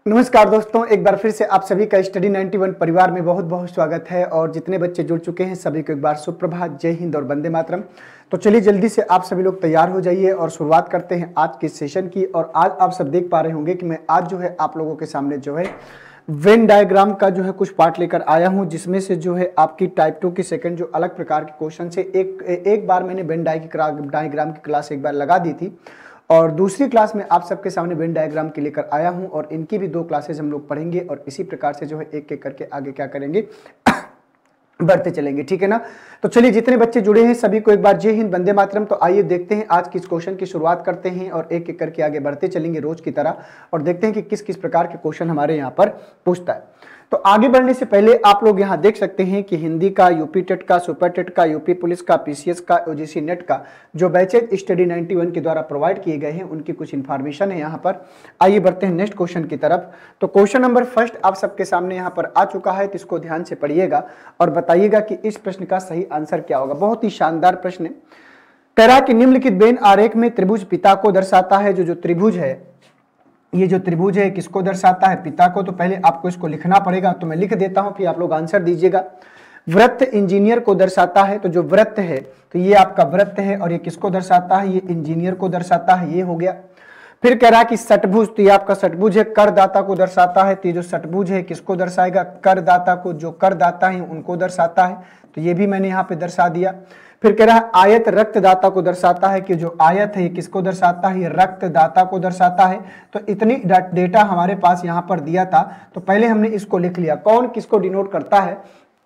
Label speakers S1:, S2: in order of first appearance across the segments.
S1: नमस्कार दोस्तों, एक बार फिर से आप सभी का स्टडी 91 परिवार में बहुत बहुत स्वागत है। और जितने बच्चे जुड़ चुके हैं सभी को एक बार सुप्रभात, जय हिंद और वंदे मातरम। तो चलिए जल्दी से आप सभी लोग तैयार हो जाइए और शुरुआत करते हैं आज के सेशन की। और आज आप सब देख पा रहे होंगे कि मैं आज जो है आप लोगों के सामने जो है वेन डायग्राम का जो है कुछ पार्ट लेकर आया हूं, जिसमें से जो है आपकी टाइप 2 की सेकंड जो अलग प्रकार के क्वेश्चन से एक बार मैंने वेन डायग्राम की क्लास एक बार लगा दी थी और दूसरी क्लास में आप सबके सामने वेन डायग्राम की लेकर आया हूं और इनकी भी 2 क्लासेस हम लोग पढ़ेंगे और इसी प्रकार से जो है एक एक करके आगे क्या करेंगे बढ़ते चलेंगे, ठीक है ना। तो चलिए जितने बच्चे जुड़े हैं सभी को एक बार जय हिंद वंदे मातरम। तो आइए देखते हैं आज किस क्वेश्चन की शुरुआत करते हैं और एक एक करके आगे बढ़ते चलेंगे रोज की तरह और देखते हैं कि किस किस प्रकार के क्वेश्चन हमारे यहाँ पर पूछता है। तो आगे बढ़ने से पहले आप लोग यहाँ देख सकते हैं कि हिंदी का, यूपी टेट का, सुपर टेट का, यूपी पुलिस का, पीसीएस का, यूजीसी नेट का जो बैचेज स्टडी 91 के द्वारा प्रोवाइड किए गए हैं उनकी कुछ इन्फॉर्मेशन है यहाँ पर। आइए बढ़ते हैं नेक्स्ट क्वेश्चन की तरफ। तो क्वेश्चन नंबर फर्स्ट आप सबके सामने यहाँ पर आ चुका है, तो इसको ध्यान से पढ़िएगा और बताइएगा कि इस प्रश्न का सही आंसर क्या होगा। बहुत ही शानदार प्रश्न है। कह रहा है कि निम्नलिखित वेन आरेख में त्रिभुज पिता को दर्शाता है। जो त्रिभुज है, ये जो त्रिभुज है किसको दर्शाता है? पिता को। तो पहले आपको इसको लिखना पड़ेगा, तो मैं लिख देता हूं फिर आप लोग आंसर दीजिएगा। वृत्त इंजीनियर को दर्शाता है। तो जो वृत्त है तो ये आपका वृत्त है और ये किसको दर्शाता है? ये इंजीनियर को दर्शाता है। ये हो गया। फिर कह रहा है कि षटभुज, तो ये आपका षटभुज है, करदाता को दर्शाता है। तो ये जो षटभुज है किसको दर्शाएगा? करदाता को। जो करदाता है उनको दर्शाता है, तो ये भी मैंने यहाँ पे दर्शा दिया। फिर कह रहा है आयत रक्तदाता को दर्शाता है, कि जो आयत है ये किसको दर्शाता है? ये रक्तदाता को दर्शाता है। तो इतनी डेटा हमारे पास यहाँ पर दिया था, तो पहले हमने इसको लिख लिया। कौन किसको डिनोट करता है,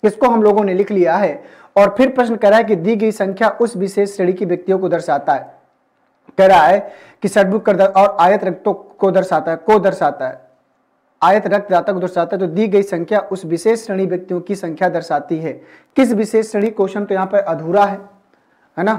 S1: इसको हम लोगों ने लिख लिया है। और फिर प्रश्न कह रहा है कि दी गई संख्या उस विशेष श्रेणी की व्यक्तियों को दर्शाता है। कह रहा है कि षटभुज करदाता और आयत रक्तों को दर्शाता है, को दर्शाता है, आयत रक्तदाता को दर्शाता है। तो दी गई संख्या उस विशेष श्रेणी व्यक्तियों की संख्या दर्शाती है। किस विशेष श्रेणी? क्वेश्चन तो यहाँ पे अधूरा है ना।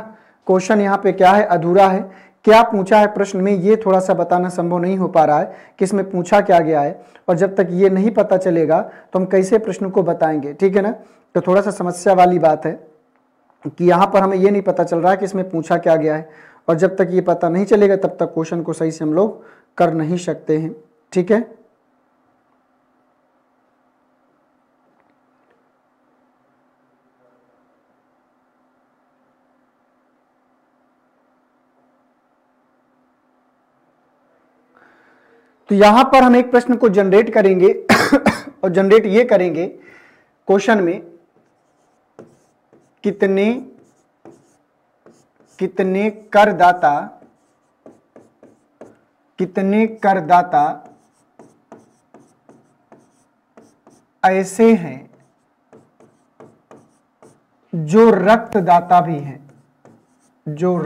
S1: क्वेश्चन यहाँ पे क्या है? अधूरा है। क्या पूछा है प्रश्न में ये थोड़ा सा बताना संभव नहीं हो पा रहा है कि इसमें पूछा क्या गया है, और जब तक ये नहीं पता चलेगा तो हम कैसे प्रश्न को बताएंगे, ठीक है ना। तो थोड़ा सा समस्या वाली बात है कि यहाँ पर हमें ये नहीं पता चल रहा है कि इसमें पूछा क्या गया है, और जब तक ये पता नहीं चलेगा तब तक क्वेश्चन को सही से हम लोग कर नहीं सकते हैं, ठीक है। तो यहां पर हम एक प्रश्न को जनरेट करेंगे और जनरेट ये करेंगे क्वेश्चन में कितने करदाता ऐसे हैं जो रक्तदाता भी हैं, जो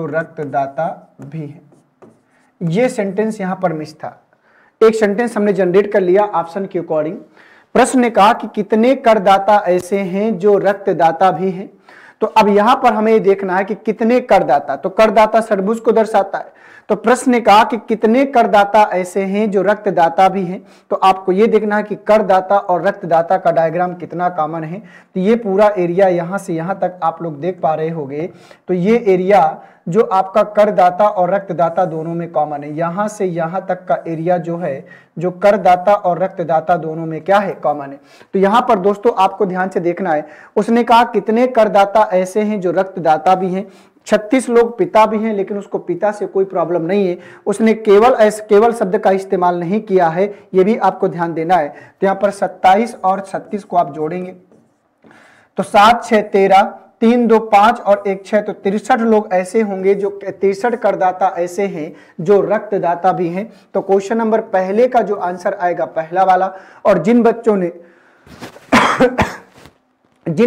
S1: रक्तदाता भी हैं। ये सेंटेंस यहां पर मिस था। एक सेंटेंस हमने जनरेट कर लिया ऑप्शन के अकॉर्डिंग। प्रश्न ने कहा कि कितने करदाता ऐसे हैं जो रक्तदाता भी हैं। तो अब यहां पर हमें ये देखना है कि कितने करदाता, तो करदाता षटभुज को दर्शाता है। तो प्रश्न ने कहा कि कितने करदाता ऐसे हैं जो रक्तदाता भी हैं। तो आपको ये देखना है कि करदाता और रक्तदाता का डायग्राम कितना कॉमन है। तो ये पूरा एरिया यहां से यहां तक आप लोग देख पा रहे होंगे। तो ये एरिया जो आपका करदाता और रक्तदाता दोनों में कॉमन है, यहां से यहां तक का एरिया जो है जो करदाता और रक्तदाता दोनों में क्या है? कॉमन है। तो यहां पर दोस्तों आपको ध्यान से देखना है। उसने कहा कितने करदाता ऐसे हैं जो रक्तदाता भी हैं। 36 लोग पिता भी हैं, लेकिन उसको पिता से कोई प्रॉब्लम नहीं है। उसने केवल शब्द का इस्तेमाल नहीं किया है, यह भी आपको ध्यान देना है। तो यहाँ पर 27 और 36 को आप जोड़ेंगे तो 7 6 13, 3 2 5 और 1 6, तो 63 लोग ऐसे होंगे जो 63 करदाता ऐसे हैं जो रक्तदाता भी हैं। तो क्वेश्चन नंबर पहले का जो आंसर आएगा पहला वाला, और जिन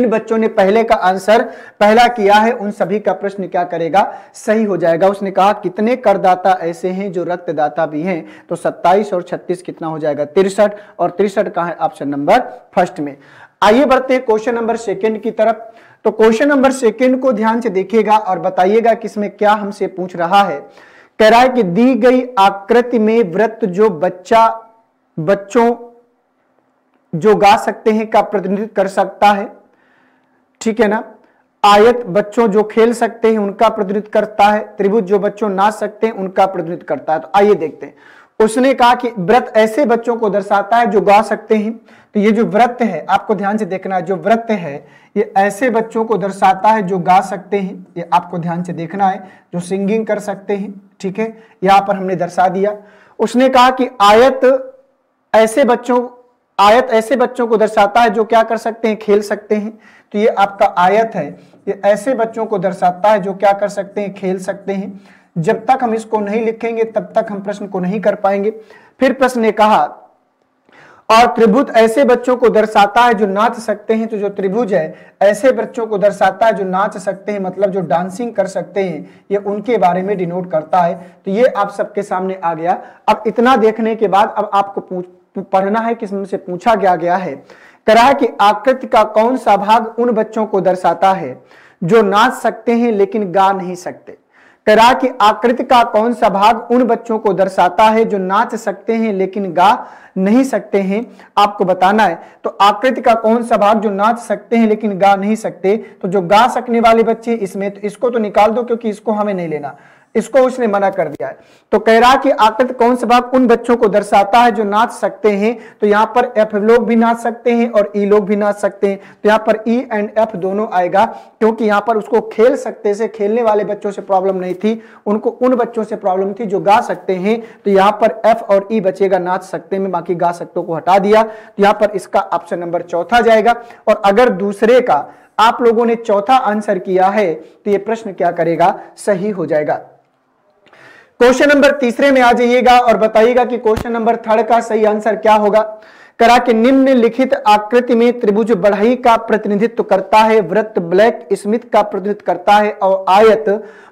S1: बच्चों ने पहले का आंसर पहला किया है उन सभी का प्रश्न क्या करेगा? सही हो जाएगा। उसने कहा कितने करदाता ऐसे हैं जो रक्तदाता भी हैं। तो 27 और 36 कितना हो जाएगा? 63, और 63 कहां है? ऑप्शन नंबर फर्स्ट में। आइए बढ़ते हैं क्वेश्चन नंबर सेकंड की तरफ। तो क्वेश्चन नंबर सेकंड को ध्यान से देखिएगा और बताइएगा कि इसमें क्या हमसे पूछ रहा है। कह रहा है कि दी गई आकृति में वृत्त जो बच्चों जो गा सकते हैं का प्रतिनिधित्व कर सकता है, ठीक है ना। आयत बच्चों जो खेल सकते हैं उनका प्रतिनिधित्व करता है, त्रिभुज जो बच्चों नाच सकते हैं उनका प्रतिनिधित्व करता है। तो आइए देखते हैं। उसने कहा कि व्रत ऐसे बच्चों को दर्शाता है जो गा सकते हैं। तो ये जो व्रत है आपको ध्यान से देखना है, जो व्रत है ये ऐसे बच्चों को दर्शाता है जो गा सकते हैं, ये आपको ध्यान से देखना है, जो सिंगिंग कर सकते हैं। ठीक है, यहां पर हमने दर्शा दिया। उसने कहा कि आयत ऐसे बच्चों को दर्शाता है जो क्या कर सकते हैं, खेल सकते हैं। तो ये आपका आयत है, ये ऐसे बच्चों को दर्शाता है जो क्या कर सकते हैं, खेल सकते हैं। जब तक हम इसको नहीं लिखेंगे तब तक हम प्रश्न को नहीं कर पाएंगे। फिर प्रश्न ने कहा और त्रिभुज ऐसे बच्चों को दर्शाता है जो नाच सकते हैं। तो जो त्रिभुज है ऐसे बच्चों को दर्शाता है जो नाच सकते हैं, मतलब जो डांसिंग कर सकते हैं, ये उनके बारे में डिनोट करता है। तो ये आप सबके सामने आ गया। अब इतना देखने के बाद अब आपको पढ़ना है कि इसमें से पूछा गया है, कह रहा है कि आकृति का कौन सा भाग उन बच्चों को दर्शाता है जो नाच सकते हैं लेकिन गा नहीं सकते। कह रहा है कि आकृति का कौन सा भाग उन बच्चों को दर्शाता है जो नाच सकते हैं लेकिन गा नहीं सकते हैं, आपको बताना है। तो आकृति का कौन सा भाग जो नाच सकते हैं लेकिन गा नहीं सकते, तो जो गा सकने वाले बच्चे इसमें, तो इसको तो निकाल दो क्योंकि इसको हमें नहीं लेना, इसको उसने मना कर दिया है। तो कह रहा कि आकृति कौन सा भाग उन बच्चों को दर्शाता है जो नाच सकते हैं। तो यहाँ पर एफ लोग भी नाच सकते हैं और ई लोग भी नाच सकते हैं। तो यहाँ पर ई एंड एफ दोनों आएगा, क्योंकि यहाँ पर उसको खेल सकते से, खेलने वाले बच्चों से प्रॉब्लम नहीं थी, उनको उन बच्चों से प्रॉब्लम थी जो गा सकते हैं। तो यहाँ पर एफ और ई बचेगा नाच सकते में, बाकी गा सकते को हटा दिया। तो यहाँ पर इसका ऑप्शन नंबर चौथा जाएगा। और अगर दूसरे का आप लोगों ने चौथा आंसर किया है तो ये प्रश्न क्या करेगा, सही हो जाएगा। क्वेश्चन नंबर तीसरे में आ जाइएगा और बताइएगा कि क्वेश्चन नंबर थर्ड का सही आंसर क्या होगा। करा कि निम्नलिखित आकृति में त्रिभुज बढ़ई का प्रतिनिधित्व करता है, वृत्त ब्लैक स्मिथ का प्रतिनिधित्व करता है और आयत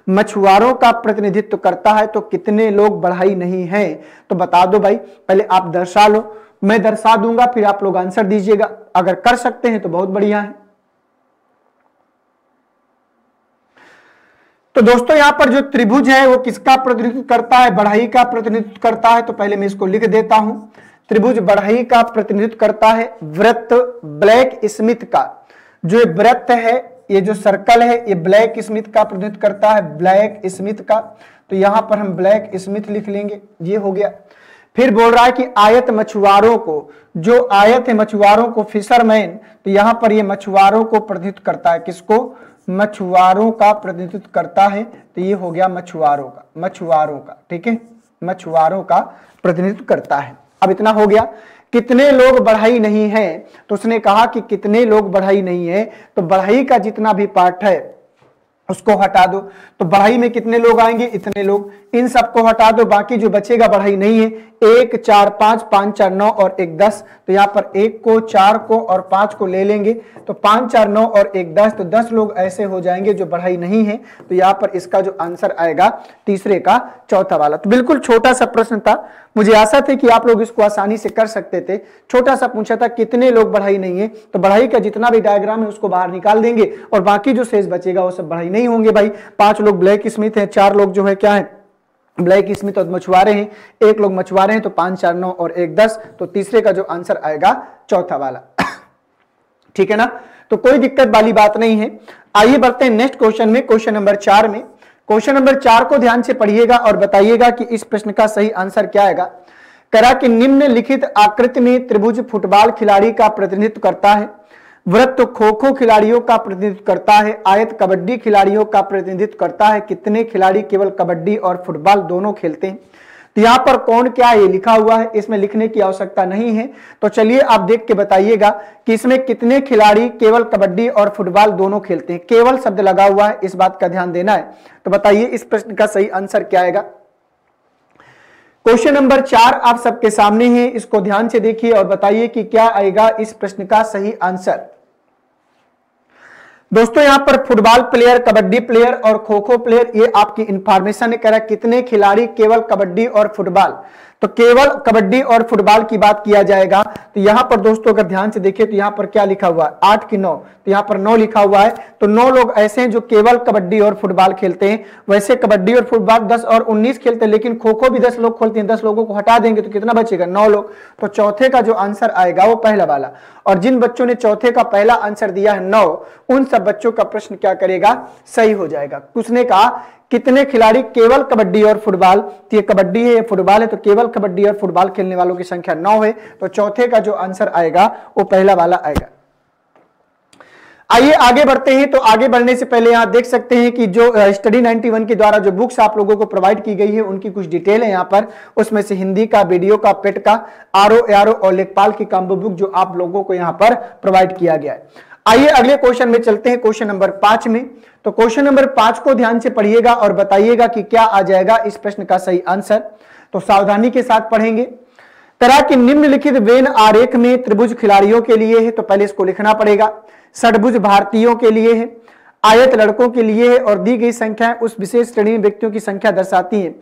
S1: मछुआरों का प्रतिनिधित्व करता है। तो कितने लोग बढ़ई नहीं हैं, तो बता दो भाई। पहले आप दर्शा लो, मैं दर्शा दूंगा, फिर आप लोग आंसर दीजिएगा। अगर कर सकते हैं तो बहुत बढ़िया है। तो दोस्तों यहां पर जो त्रिभुज है वो किसका प्रतिनिधित्व करता है, बढ़ई का प्रतिनिधित्व करता है। तो पहले मैं इसको लिख देता हूं, त्रिभुज बढ़ई का प्रतिनिधित्व करता है वृत्त ब्लैक स्मिथ का। जो वृत्त है, ये जो सर्कल है, ये ब्लैक स्मिथ का प्रतिनिधित्व करता है, ब्लैक स्मिथ का। तो यहां पर हम ब्लैक स्मिथ लिख लेंगे, ये हो गया। फिर बोल रहा है कि आयत मछुआरों को, जो आयत है मछुआरों को, फिशरमैन, तो यहां पर ये मछुआरों को प्रतिनिधित्व करता है। किसको, मछुआरों का प्रतिनिधित्व करता है। तो ये हो गया मछुआरों का, ठीक है, मछुआरों का प्रतिनिधित्व करता है। अब इतना हो गया। कितने लोग बढ़ई नहीं है, तो उसने कहा कि कितने लोग बढ़ई नहीं है, तो बढ़ई का जितना भी पार्ट है उसको हटा दो। तो बढ़ई में कितने लोग आएंगे, इतने लोग, इन सबको हटा दो, बाकी जो बचेगा बढ़ई नहीं है। 1 4 5 5 4 9 और 1 10। तो यहाँ पर 1 को 4 को और 5 को ले लेंगे, तो 5 4 9 और 1 10। तो 10 लोग ऐसे हो जाएंगे जो बढ़ई नहीं है। तो यहाँ पर इसका जो आंसर आएगा तीसरे का चौथा वाला। तो बिल्कुल छोटा सा प्रश्न था, मुझे आशा थी कि आप लोग इसको आसानी से कर सकते थे। छोटा सा पूछा था कितने लोग बढ़ई नहीं है, तो बढ़ई का जितना भी डायग्राम है उसको बाहर निकाल देंगे और बाकी जो शेष बचेगा वो सब बढ़ई नहीं होंगे भाई। 5 लोग ब्लैक स्मिथ हैं, 4 लोग जो है क्या है, ब्लैक स्मिथ और मछुआरे हैं, 1 लोग मछुआरे हैं। तो 5 4 9 और 1 10। तो तीसरे का जो आंसर आएगा चौथा वाला। ठीक है ना, तो कोई दिक्कत वाली बात नहीं है। आइए बढ़ते हैं नेक्स्ट क्वेश्चन में, क्वेश्चन नंबर 4 में। क्वेश्चन नंबर 4 को ध्यान से पढ़िएगा और बताइएगा कि इस प्रश्न का सही आंसर क्या आएगा। करा कि निम्नलिखित आकृति में त्रिभुज फुटबॉल खिलाड़ी का प्रतिनिधित्व करता है, वृत्त खो खो खिलाड़ियों का प्रतिनिधित्व करता है, आयत कबड्डी खिलाड़ियों का प्रतिनिधित्व करता है। कितने खिलाड़ी केवल कबड्डी और फुटबॉल दोनों खेलते हैं। तो यहाँ पर कौन क्या ये लिखा हुआ है, इसमें लिखने की आवश्यकता नहीं है। तो चलिए आप देख के बताइएगा कि इसमें कितने खिलाड़ी केवल कबड्डी और फुटबॉल दोनों खेलते हैं। केवल शब्द लगा हुआ है, इस बात का ध्यान देना है। तो बताइए इस प्रश्न का सही आंसर क्या आएगा। क्वेश्चन नंबर 4 आप सबके सामने है, इसको ध्यान से देखिए और बताइए कि क्या आएगा इस प्रश्न का सही आंसर। दोस्तों यहां पर फुटबॉल प्लेयर, कबड्डी प्लेयर और खो खो प्लेयर, ये आपकी इंफॉर्मेशन है। कह रहा है कितने खिलाड़ी केवल कबड्डी और फुटबॉल। तो केवल कबड्डी और फुटबॉल की बात किया जाएगा। तो यहां पर दोस्तों अगर ध्यान से देखें तो यहां पर क्या लिखा हुआ है, 8 की 9, तो यहां पर 9 लिखा हुआ है। तो 9 लोग ऐसे हैं जो केवल कबड्डी और फुटबॉल खेलते हैं। वैसे कबड्डी और फुटबॉल 10 और 19 खेलते हैं, लेकिन खो खो भी 10 लोग खेलते हैं। 10 लोगों को हटा देंगे तो कितना बचेगा, 9 लोग। तो चौथे का जो आंसर आएगा वो पहला वाला। और जिन बच्चों ने चौथे का पहला आंसर दिया है 9, उन सब बच्चों का प्रश्न क्या करेगा, सही हो जाएगा। उसने कहा कितने खिलाड़ी केवल कबड्डी और फुटबॉल, तो ये कबड्डी है, ये फुटबॉल है, तो केवल कबड्डी और फुटबॉल खेलने वालों की संख्या 9 है। तो चौथे का जो आंसर आएगा वो पहला वाला आएगा। आइए आगे बढ़ते हैं। तो आगे बढ़ने से पहले यहां देख सकते हैं कि जो स्टडी 91 के द्वारा जो बुक्स आप लोगों को प्रोवाइड की गई है उनकी कुछ डिटेल है यहाँ पर। उसमें से हिंदी का, वीडियो का, पेट का, आरओ एआरओ और लेखपाल की कॉम्बो बुक जो आप लोगों को यहाँ पर प्रोवाइड किया गया है। आइए अगले क्वेश्चन में चलते हैं, क्वेश्चन नंबर 5 में। तो क्वेश्चन नंबर 5 को ध्यान से पढ़िएगा और बताइएगा कि क्या आ जाएगा इस प्रश्न का सही आंसर। तो सावधानी के साथ पढ़ेंगे। तरह की निम्नलिखित वेन आरेख में त्रिभुज खिलाड़ियों के लिए है, तो पहले इसको लिखना पड़ेगा। षटभुज भारतीयों के लिए है, आयत लड़कों के लिए है, और दी गई संख्याएं उस विशेष श्रेणी में व्यक्तियों की संख्या दर्शाती है।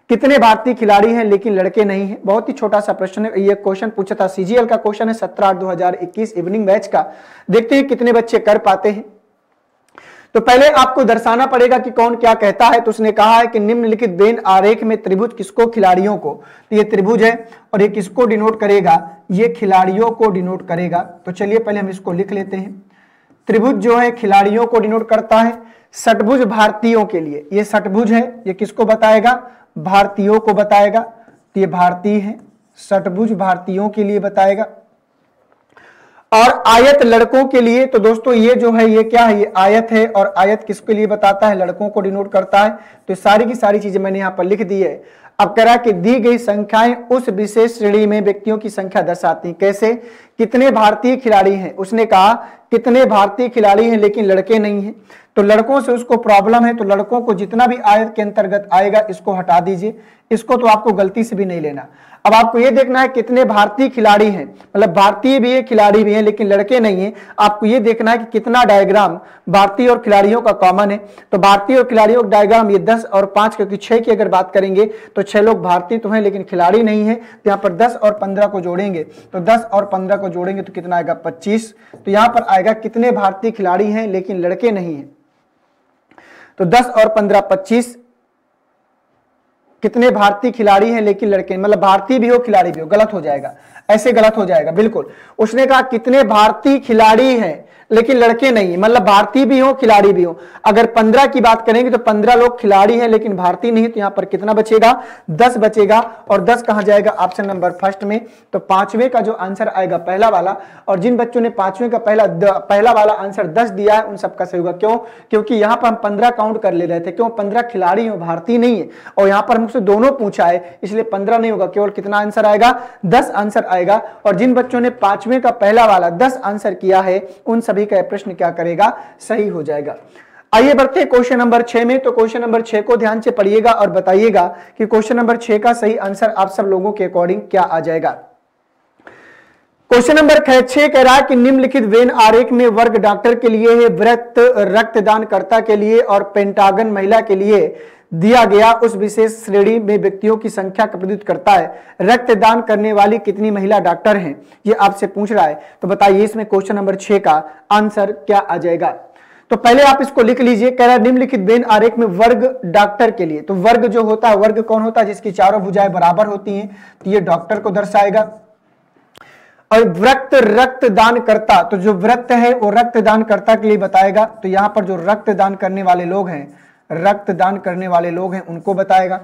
S1: कितने भारतीय खिलाड़ी हैं लेकिन लड़के नहीं है। बहुत ही छोटा सा प्रश्न है, ये क्वेश्चन पूछा था, सीजीएल का क्वेश्चन है 17/8/2021 इवनिंग बैच का। देखते हैं कितने बच्चे कर पाते हैं। तो पहले आपको दर्शाना पड़ेगा कि कौन क्या कहता है। तो उसने कहा है कि निम्नलिखित वेन आरेख में त्रिभुज किसको, खिलाड़ियों को। तो ये त्रिभुज है और ये किसको डिनोट करेगा, ये खिलाड़ियों को डिनोट करेगा। तो चलिए पहले हम इसको लिख लेते हैं। त्रिभुज जो है खिलाड़ियों को डिनोट करता है। षटभुज भारतीयों के लिए, ये षटभुज है, ये किसको बताएगा, भारतीयों को बताएगा। तो ये भारतीय है, षटभुज भारतीयों के लिए बताएगा। और आयत लड़कों के लिए, तो दोस्तों ये जो है ये क्या है, ये आयत है, और आयत किसके लिए बताता है, लड़कों को डिनोट करता है। तो सारी की सारी चीजें मैंने यहां पर लिख दी है। अब कह रहा कि दी गई संख्याएं उस विशेष श्रेणी में व्यक्तियों की संख्या दर्शाती हैं। कैसे, कितने भारतीय खिलाड़ी हैं, उसने कहा कितने भारतीय खिलाड़ी हैं लेकिन लड़के नहीं हैं। तो लड़कों से उसको प्रॉब्लम है, तो लड़कों को जितना भी आयत के अंतर्गत आएगा इसको हटा दीजिए। इसको तो आपको गलती से भी नहीं लेना। अब आपको ये देखना है कितने भारतीय खिलाड़ी हैं, मतलब भारतीय भी है खिलाड़ी भी हैं लेकिन लड़के नहीं हैं। आपको ये देखना है कि कितना डायग्राम भारतीय और खिलाड़ियों का कॉमन है। तो भारतीय और खिलाड़ियों का डायग्राम ये 10 और 5, क्योंकि 6 की अगर बात करेंगे तो 6 लोग भारतीय तो हैं लेकिन खिलाड़ी नहीं है। तो यहाँ पर 10 और 15 को जोड़ेंगे, तो 10 और 15 को जोड़ेंगे तो कितना आएगा, 25। तो यहाँ पर आएगा कितने भारतीय खिलाड़ी हैं लेकिन लड़के नहीं है। तो 10 और 15 25, कितने भारतीय खिलाड़ी हैं लेकिन लड़के, मतलब भारतीय भी हो खिलाड़ी भी हो, गलत हो जाएगा, ऐसे गलत हो जाएगा बिल्कुल। उसने कहा कितने भारतीय खिलाड़ी हैं लेकिन लड़के नहीं, मतलब भारतीय भी हो खिलाड़ी भी हो। अगर 15 की बात करेंगे तो 15 लोग खिलाड़ी हैं लेकिन भारतीय नहीं, तो यहां पर कितना बचेगा, 10 बचेगा। और 10 कहां जाएगा, ऑप्शन नंबर फर्स्ट में। तो 5वें का जो आंसर आएगा पहला वाला। और जिन बच्चों ने 5वें का पहला वाला आंसर 10 दिया है उन सबका सही होगा। क्यों, क्योंकि यहां पर हम 15 काउंट कर ले रहे थे। क्यों, 15 खिलाड़ी हो, भारतीय नहीं है, और यहां पर मुझसे दोनों पूछा है, इसलिए 15 नहीं होगा, केवल कितना आंसर आएगा, 10 आंसर आएगा। और जिन बच्चों ने 5वें का पहला वाला 10 आंसर किया है उन सभी का प्रश्न क्या करेगा, सही हो जाएगा। आइए बढ़ते हैं क्वेश्चन नंबर 6 में। तो क्वेश्चन नंबर 6 को ध्यान से पढ़िएगा और बताइएगा कि क्वेश्चन नंबर 6 का सही आंसर आप सब लोगों के अकॉर्डिंग क्या आ जाएगा। क्वेश्चन नंबर 6 कह रहा है कि निम्नलिखित वेन आरेख में वर्ग डॉक्टर के लिए है, वृत्त रक्तदानकर्ता के लिए और पेंटागन महिला के लिए दिया गया उस विशेष श्रेणी में व्यक्तियों की संख्या का प्रतिनिधित्व करता है। रक्तदान करने वाली कितनी महिला डॉक्टर हैं, ये आपसे पूछ रहा है। तो बताइए इसमें क्वेश्चन नंबर 6 का आंसर क्या आ जाएगा। तो पहले आप इसको लिख लीजिए। कह रहा है निम्नलिखित वेन आरेख में वर्ग डॉक्टर के लिए, तो वर्ग जो होता है, वर्ग कौन होता है, जिसकी चारों भुजाएं बराबर होती हैं, तो ये डॉक्टर को दर्शाएगा। और वृत्त रक्तदान करता, तो जो वृत्त है वो रक्तदान करता के लिए बताएगा। तो यहां पर जो रक्तदान करने वाले लोग हैं, रक्तदान करने वाले लोग हैं उनको बताएगा।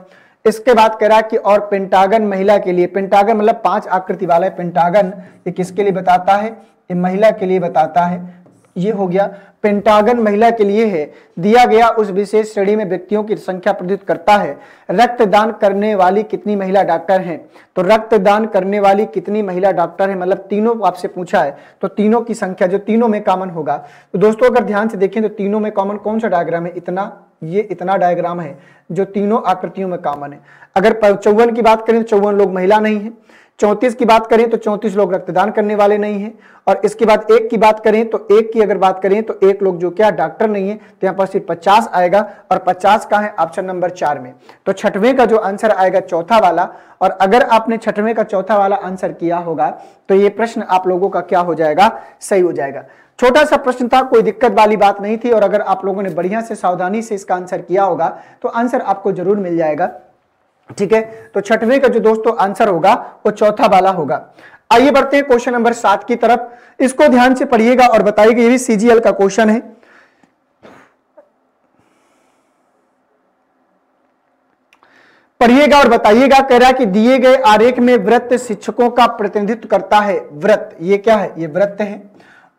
S1: इसके बाद कह रहा है कि और पेंटागन महिला के लिए, पेंटागन मतलब 5 आकृति वाला है पेंटागन, ये किसके लिए बताता है, ये महिला के लिए बताता है। ये हो गया, पेंटागन महिला के लिए है, दिया गया उस विशेष श्रेणी में व्यक्तियों की संख्या प्रतिनिधित्व करता है। रक्तदान करने वाली कितनी महिला डॉक्टर हैं, तो रक्तदान करने वाली कितनी महिला डॉक्टर है, मतलब तीनों आपसे पूछा है, तो तीनों की संख्या जो तीनों में कॉमन होगा। तो दोस्तों अगर ध्यान से देखें तो तीनों में कॉमन कौन सा डायग्राम है, इतना, ये इतना डायग्राम है जो तीनों आकृतियों में कॉमन है। अगर 54 की बात करें तो 54 लोग महिला नहीं है, 34 की बात करें तो 34 लोग रक्तदान करने वाले नहीं हैं। और इसके बाद 1 की बात करें तो 1 की अगर बात करें तो 1 लोग जो क्या डॉक्टर नहीं है, तो यहाँ पर सिर्फ 50 आएगा। और 50 का है ऑप्शन नंबर 4 में। तो छठवें का जो आंसर आएगा चौथा वाला। और अगर आपने छठवें का चौथा वाला आंसर किया होगा तो ये प्रश्न आप लोगों का क्या हो जाएगा, सही हो जाएगा। छोटा सा प्रश्न था, कोई दिक्कत वाली बात नहीं थी। और अगर आप लोगों ने बढ़िया से सावधानी से इसका आंसर किया होगा तो आंसर आपको जरूर मिल जाएगा। ठीक है, तो छठवें का जो दोस्तों आंसर होगा वो चौथा वाला होगा। आइए बढ़ते हैं क्वेश्चन नंबर 7 की तरफ। इसको ध्यान से पढ़िएगा और बताइएगा, ये भी सीजीएल का क्वेश्चन है। पढ़िएगा और बताइएगा। कह रहा है कि दिए गए आरेख में वृत्त शिक्षकों का प्रतिनिधित्व करता है। वृत्त ये क्या है, ये वृत्त है।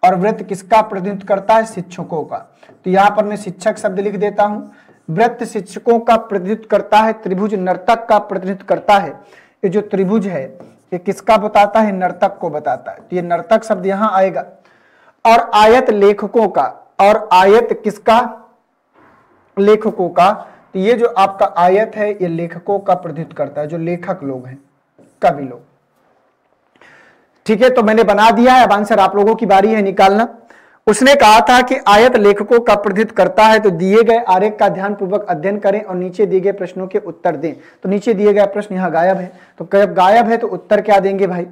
S1: और वृत्त किसका प्रतिनिधित्व करता है, शिक्षकों का। तो यहां पर मैं शिक्षक शब्द लिख देता हूं। वृत्त शिक्षकों का प्रतिनिधित्व करता है। त्रिभुज नर्तक का प्रतिनिधित्व करता है। ये जो त्रिभुज है ये किसका बताता है, नर्तक को बताता है। तो ये नर्तक शब्द यहां आएगा। और आयत लेखकों का, और आयत किसका, लेखकों का। तो ये जो आपका आयत है ये लेखकों का प्रतिनिधित्व करता है, जो लेखक लोग हैं, कवि लोग। ठीक है, तो मैंने बना दिया है। अब आंसर आप लोगों की बारी है निकालना। उसने कहा था कि आयत लेखकों का प्रतिनिधित्व करता है। तो दिए गए आरेख का ध्यानपूर्वक अध्ययन करें और नीचे दिए गए प्रश्नों के उत्तर दें। तो नीचे दिए गए प्रश्न यहां गायब है, तो गायब है तो उत्तर क्या देंगे भाई।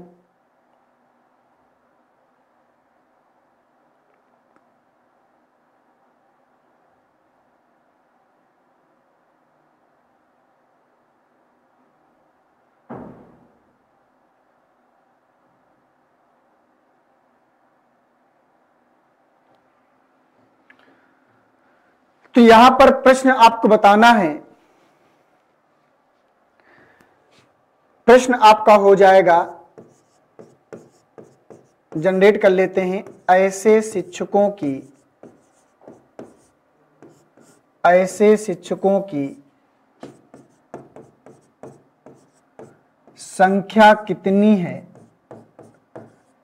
S1: तो यहां पर प्रश्न आपको बताना है। प्रश्न आपका हो जाएगा, जनरेट कर लेते हैं। ऐसे शिक्षकों की संख्या कितनी है,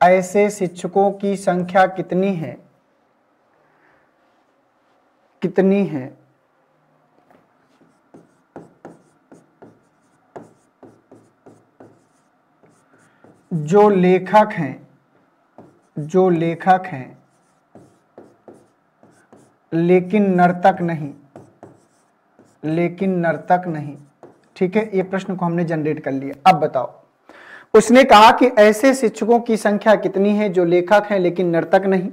S1: ऐसे शिक्षकों की संख्या कितनी है, कितनी है। जो लेखक हैं लेकिन नर्तक नहीं। ठीक है, ये प्रश्न को हमने जनरेट कर लिया। अब बताओ, उसने कहा कि ऐसे शिक्षकों की संख्या कितनी है जो लेखक हैं लेकिन नर्तक नहीं।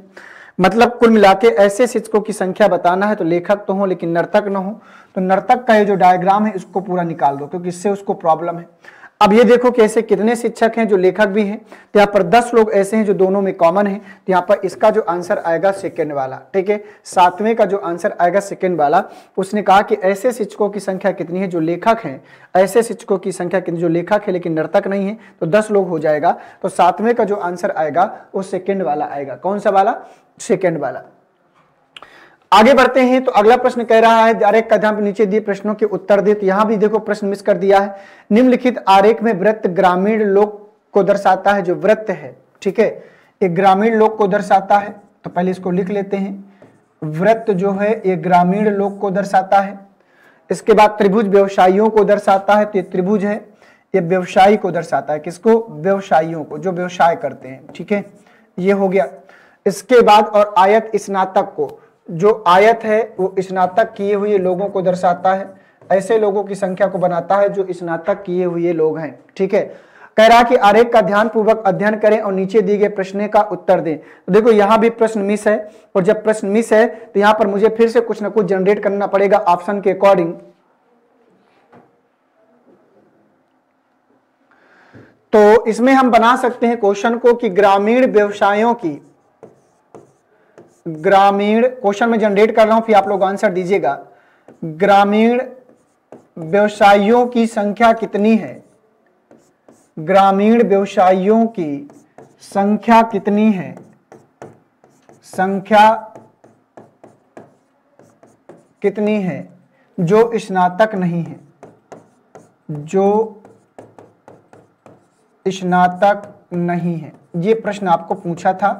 S1: मतलब कुल मिलाके ऐसे शिक्षकों की संख्या बताना है तो लेखक तो हो लेकिन नर्तक न हो। तो नर्तक का ये जो डायग्राम है इसको पूरा निकाल दो, क्योंकि इससे उसको प्रॉब्लम है। अब ये देखो कि ऐसे कितने शिक्षक हैं जो लेखक भी हैं। तो यहाँ पर 10 लोग ऐसे हैं जो दोनों में कॉमन है। तो यहाँ पर इसका जो आंसर आएगा सेकेंड वाला। ठीक है, 7वें का जो आंसर आएगा सेकेंड वाला। उसने कहा कि ऐसे शिक्षकों की संख्या कितनी है जो लेखक हैं, ऐसे शिक्षकों की संख्या कितनी जो लेखक है लेकिन नर्तक नहीं है। तो 10 लोग हो जाएगा। तो 7वें का जो आंसर आएगा वो सेकेंड वाला आएगा। कौन सा वाला, सेकेंड वाला। आगे बढ़ते हैं। तो अगला प्रश्न कह रहा है आरेख का ध्यान नीचे दिए प्रश्नों के उत्तर दे। तो यहां भी देखो प्रश्न मिस कर दिया है। निम्नलिखित आरेख में वृत्त ग्रामीण लोक को दर्शाता है। जो वृत्त है, ठीक है, एक ग्रामीण लोक को दर्शाता है। तो पहले इसको लिख लेते हैं। वृत्त जो है ये ग्रामीण लोक को दर्शाता है। इसके बाद त्रिभुज व्यवसायियों को दर्शाता है। तो ये त्रिभुज है, ये व्यवसायी को दर्शाता है। किसको, व्यवसायियों को, जो व्यवसाय करते हैं। ठीक है, ये हो गया। इसके बाद और आयत स्नातक को, जो आयत है वो स्नातक किए हुए लोगों को दर्शाता है। ऐसे लोगों की संख्या को बनाता है जो स्नातक किए हुए लोग हैं। ठीक है, कह रहा कि आरेख का ध्यानपूर्वक अध्ययन करें और नीचे दिए गए प्रश्न का उत्तर दें। तो देखो यहां भी प्रश्न मिस है, और जब प्रश्न मिस है तो यहां पर मुझे फिर से कुछ ना कुछ जनरेट करना पड़ेगा ऑप्शन के अकॉर्डिंग। तो इसमें हम बना सकते हैं क्वेश्चन को कि ग्रामीण व्यवसायों की, ग्रामीण क्वेश्चन में जनरेट कर रहा हूं, फिर आप लोग आंसर दीजिएगा। ग्रामीण व्यवसायियों की संख्या कितनी है, ग्रामीण व्यवसायियों की संख्या कितनी है, संख्या कितनी है जो स्नातक नहीं है, जो स्नातक नहीं है। ये प्रश्न आपको पूछा था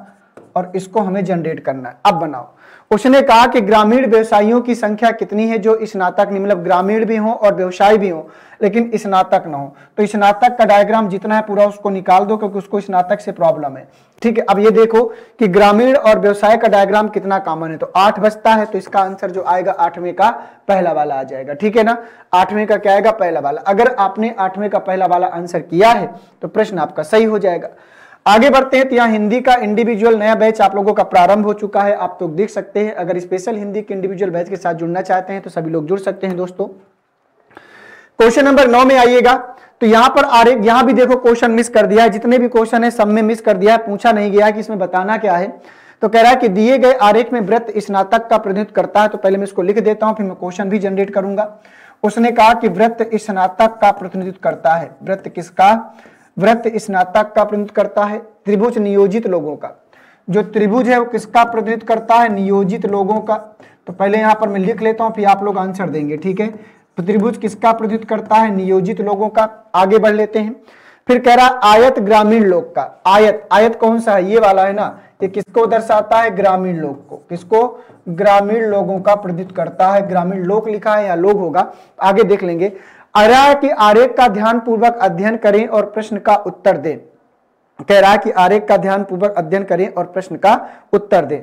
S1: और इसको हमें जनरेट करना है। अब बनाओ। उसने कहा कि ग्रामीण व्यवसायियों की संख्या कितनी है जो स्नातक नहीं, मतलब ग्रामीण भी हो और व्यवसायी भी हो लेकिन स्नातक ना हो। तो स्नातक का डायग्राम जितना है पूरा उसको निकाल दो क्योंकि उसको स्नातक से प्रॉब्लम है। ठीक है, अब ये देखो कि ग्रामीण और व्यवसाय का डायग्राम कितना कॉमन है, तो 8 बचता है, तो इसका आंसर जो आएगा 8वें का पहला वाला आ जाएगा। ठीक है ना, 8वें का क्या आएगा, पहला वाला। अगर आपने 8वें का पहला वाला आंसर किया है तो प्रश्न आपका सही हो जाएगा। आगे बढ़ते हैं। तो यहाँ हिंदी का इंडिविजुअल नया बैच आप लोगों का प्रारंभ हो चुका है, आप तो देख सकते हैं। अगर स्पेशल हिंदी के इंडिविजुअल बैच के साथ जुड़ना चाहते हैं तो सभी लोग जुड़ सकते हैं दोस्तों। क्वेश्चन नंबर 9 में आइएगा। तो यहाँ पर आरेख, यहाँ भी देखो क्वेश्चन मिस कर दिया है, जितने भी क्वेश्चन है सब में मिस कर दिया है, पूछा नहीं गया कि इसमें बताना क्या है। तो कह रहा है कि दिए गए आरेख में वृत्त स्नातक का प्रतिनिधित्व करता है। तो पहले मैं इसको लिख देता हूं, फिर मैं क्वेश्चन भी जनरेट करूंगा। उसने कहा कि वृत्त स्नातक का प्रतिनिधित्व करता है। वृत्त किसका, वृत्त स्नातक का प्रतिनिधित्व करता है। त्रिभुज नियोजित लोगों का, जो त्रिभुज है वो किसका प्रतिनिधित्व करता है, नियोजित लोगों का। तो पहले यहां पर मैं लिख लेता हूं, फिर आप लोग आंसर देंगे। ठीक है, तो त्रिभुज किसका प्रतिनिधित्व करता है, नियोजित लोगों का। आगे बढ़ लेते हैं। फिर कह रहा आयत ग्रामीण लोग का। आयत, आयत कौन सा है, ये वाला है ना, ये किसको दर्शाता है, ग्रामीण लोग को। किसको, ग्रामीण लोगों का प्रतिनिधित्व करता है। ग्रामीण लोग लिखा है या लोग होगा, आगे देख लेंगे। कि आरेख का ध्यान पूर्वक अध्ययन करें और प्रश्न का उत्तर दें। कह रहा है कि आरेख का ध्यान पूर्वक अध्ययन करें और प्रश्न का उत्तर दें।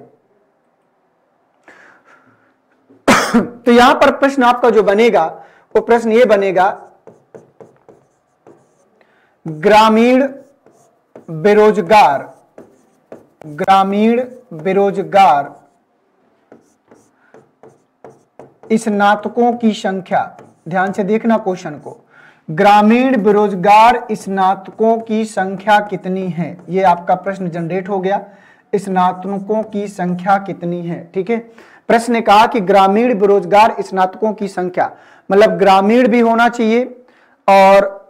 S1: तो यहां पर प्रश्न आपका जो बनेगा वो प्रश्न ये बनेगा, ग्रामीण बेरोजगार, ग्रामीण बेरोजगार स्नातकों की संख्या। ध्यान से देखना क्वेश्चन को, ग्रामीण बेरोजगार स्नातकों की संख्या कितनी है, ये आपका प्रश्न जनरेट हो गया। स्नातकों की संख्या कितनी है। ठीक है, प्रश्न ने कहा कि ग्रामीण बेरोजगार स्नातकों की संख्या, मतलब ग्रामीण भी होना चाहिए और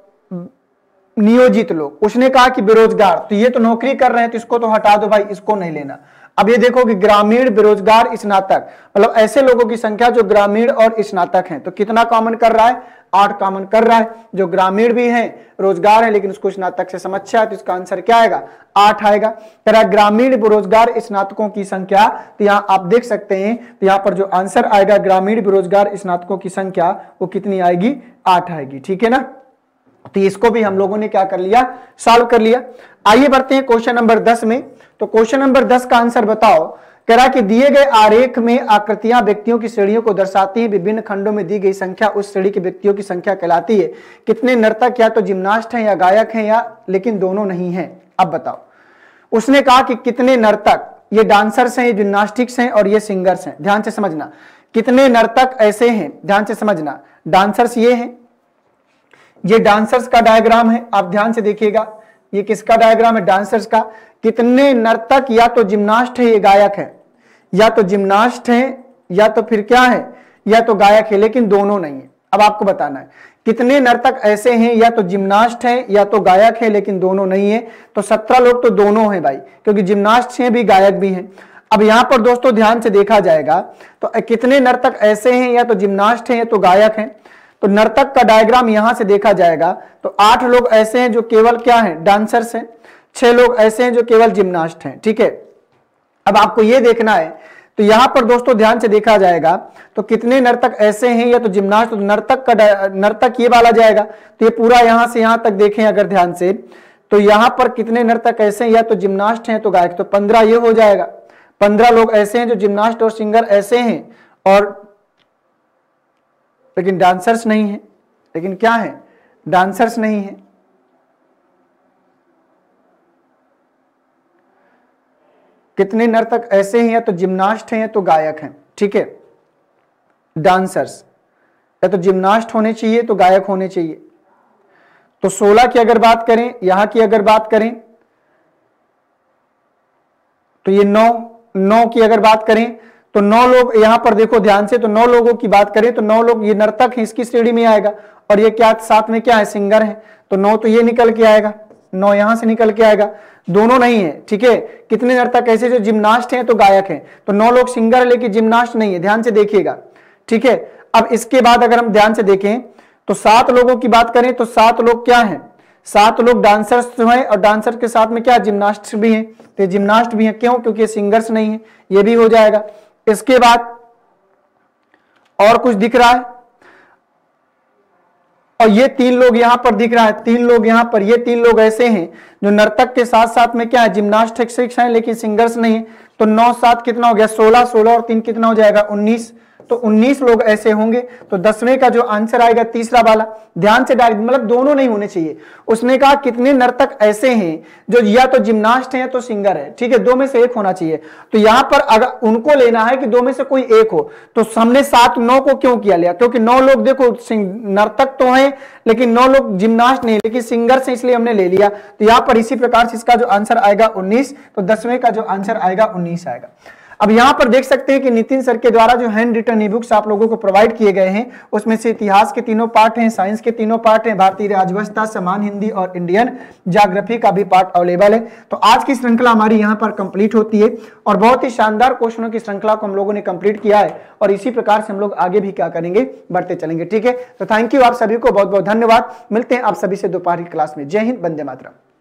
S1: नियोजित लोग। उसने कहा कि बेरोजगार, तो ये तो नौकरी कर रहे हैं तो इसको तो हटा दो भाई, इसको नहीं लेना। अब ये देखो कि ग्रामीण बेरोजगार स्नातक, मतलब ऐसे लोगों की संख्या जो ग्रामीण और स्नातक हैं। तो कितना कॉमन कर रहा है, 8 कॉमन कर रहा है। जो ग्रामीण भी हैं, रोजगार है लेकिन उसको स्नातक से समस्या है, तो इसका आंसर क्या आएगा, 8 आएगा। तेरा ग्रामीण बेरोजगार स्नातकों की संख्या, तो यहाँ आप देख सकते हैं, तो यहाँ पर जो आंसर आएगा ग्रामीण बेरोजगार स्नातकों की संख्या वो कितनी आएगी, 8 आएगी। ठीक है ना, तो इसको भी हम लोगों ने क्या कर लिया, सॉल्व कर लिया। आइए बढ़ते हैं क्वेश्चन नंबर 10 में। तो क्वेश्चन नंबर 10 का आंसर बताओ। कह रहा कि दिए गए आरेख में आकृतियां व्यक्तियों की श्रेणियों को दर्शाती हैं। विभिन्न खंडों में दी गई संख्या उस श्रेणी के व्यक्तियों की संख्या कहलाती है। कितने नर्तक या तो जिम्नास्ट हैं या गायक हैं या लेकिन दोनों नहीं हैं। अब बताओ। उसने कहा कि कितने नर्तक, ये डांसर्स हैं, ये जिम्नास्टिक्स हैं और ये सिंगर्स हैं। ध्यान से समझना, कितने नर्तक ऐसे हैं, ध्यान से समझना। डांसर्स ये हैं, ये डांसर्स का डायग्राम है, आप ध्यान से देखिएगा। ये किसका डायग्राम है, डांसर्स का। कितने नर्तक या तो जिम्नास्ट है, ये गायक है, या तो जिम्नास्ट है या तो फिर क्या है, या तो गायक है, लेकिन दोनों नहीं है। अब आपको बताना है कितने नर्तक ऐसे हैं या तो जिम्नास्ट है या तो गायक है लेकिन दोनों नहीं है। तो 17 लोग तो दोनों हैं भाई, क्योंकि जिम्नास्ट हैं भी गायक भी हैं। अब यहां पर दोस्तों ध्यान से देखा जाएगा तो कितने नर्तक ऐसे हैं या तो जिम्नास्ट हैं या तो गायक हैं। तो नर्तक का डायग्राम यहां से देखा जाएगा तो 8 लोग ऐसे हैं जो केवल क्या हैं, डांसर्स हैं। 6 लोग ऐसे हैं जो केवल जिम्नास्ट हैं। ठीक है, अब आपको यह देखना है, तो यहां पर दोस्तों ध्यान से देखा जाएगा तो कितने नर्तक ऐसे हैं या तो जिम्नास्ट, तो नर्तक ये वाला जाएगा। तो ये पूरा यहां से यहां तक देखें अगर ध्यान से, तो यहां पर कितने नर्तक ऐसे हैं या तो जिम्नास्ट हैं तो गायक, तो 15 ये हो जाएगा। 15 लोग ऐसे हैं जो जिम्नास्ट और सिंगर ऐसे हैं और लेकिन डांसर्स नहीं है। लेकिन क्या है, डांसर्स नहीं है। कितने नर्तक ऐसे हैं या तो जिम्नास्ट हैं या तो गायक हैं। ठीक है, डांसर्स या तो जिम्नास्ट होने चाहिए तो गायक होने चाहिए। तो 16 की अगर बात करें, यहां की अगर बात करें तो ये 9 की अगर बात करें तो 9 लोग यहां पर देखो ध्यान से, तो 9 लोगों की बात करें तो 9 लोग ये नर्तक हैं, इसकी श्रेणी में आएगा। और ये क्या साथ में क्या है, सिंगर है। तो 9 तो ये निकल के आएगा, 9 यहां से निकल के आएगा, दोनों नहीं है। ठीक है, कितने नर्तक ऐसे जो जिम्नास्ट हैं तो गायक हैं। तो 9 लोग सिंगर है लेकिन जिम्नास्ट नहीं है, ध्यान से देखिएगा। ठीक है, अब इसके बाद अगर हम ध्यान से देखें तो 7 लोगों की बात करें तो 7 लोग क्या हैं, 7 लोग डांसर्स हैं और डांसर के साथ में क्या जिम्नास्ट भी हैं, तो जिम्नास्ट भी हैं, क्यों? क्योंकि सिंगर्स नहीं है, ये भी हो जाएगा। इसके बाद और कुछ दिख रहा है, और ये 3 लोग यहां पर दिख रहा है, 3 लोग यहां पर, ये 3 लोग ऐसे हैं जो नर्तक के साथ साथ में क्या है जिम्नास्टिक्स हैं लेकिन सिंगर्स नहीं है। तो 9 7 कितना हो गया 16, 16 और 3 कितना हो जाएगा 19, तो 19 लोग ऐसे होंगे। तो 10वें का जो आंसर आएगा तीसरा वाला, ध्यान से डायरेक्ट, मतलब दोनों नहीं होने चाहिए। उसने कहा कितने नर्तक ऐसे हैं जो या तो जिम्नास्ट है या तो सिंगर है, ठीक है, 2 में से एक होना चाहिए। तो यहां पर अगर उनको लेना है कि 2 में से कोई एक हो, तो हमने 7 9 को क्यों किया लिया? क्योंकि 9 लोग देखो नर्तक तो हैं लेकिन 9 लोग जिम्नास्ट नहीं लेकिन सिंगर्स हैं, इसलिए हमने ले लिया। तो यहां पर इसी प्रकार से इसका जो आंसर आएगा 19, तो 10वें का जो आंसर आएगा 19 आएगा। अब यहां पर देख सकते हैं कि नितिन सर के द्वारा जो हैंड रिटन ई बुक्स आप लोगों को प्रोवाइड किए गए हैं, उसमें से इतिहास के 3 पार्ट हैं, साइंस के 3 पार्ट हैं, भारतीय राजभाषा, समान हिंदी और इंडियन ज्योग्राफी का भी पार्ट अवेलेबल है। तो आज की श्रृंखला हमारी यहां पर कंप्लीट होती है और बहुत ही शानदार क्वेश्चनों की श्रृंखला को हम लोगों ने कंप्लीट किया है और इसी प्रकार से हम लोग आगे भी क्या करेंगे, बढ़ते चलेंगे। ठीक है, तो थैंक यू आप सभी को, बहुत बहुत धन्यवाद। मिलते हैं आप सभी से दोपहर की क्लास में। जय हिंद, वंदे मातरम।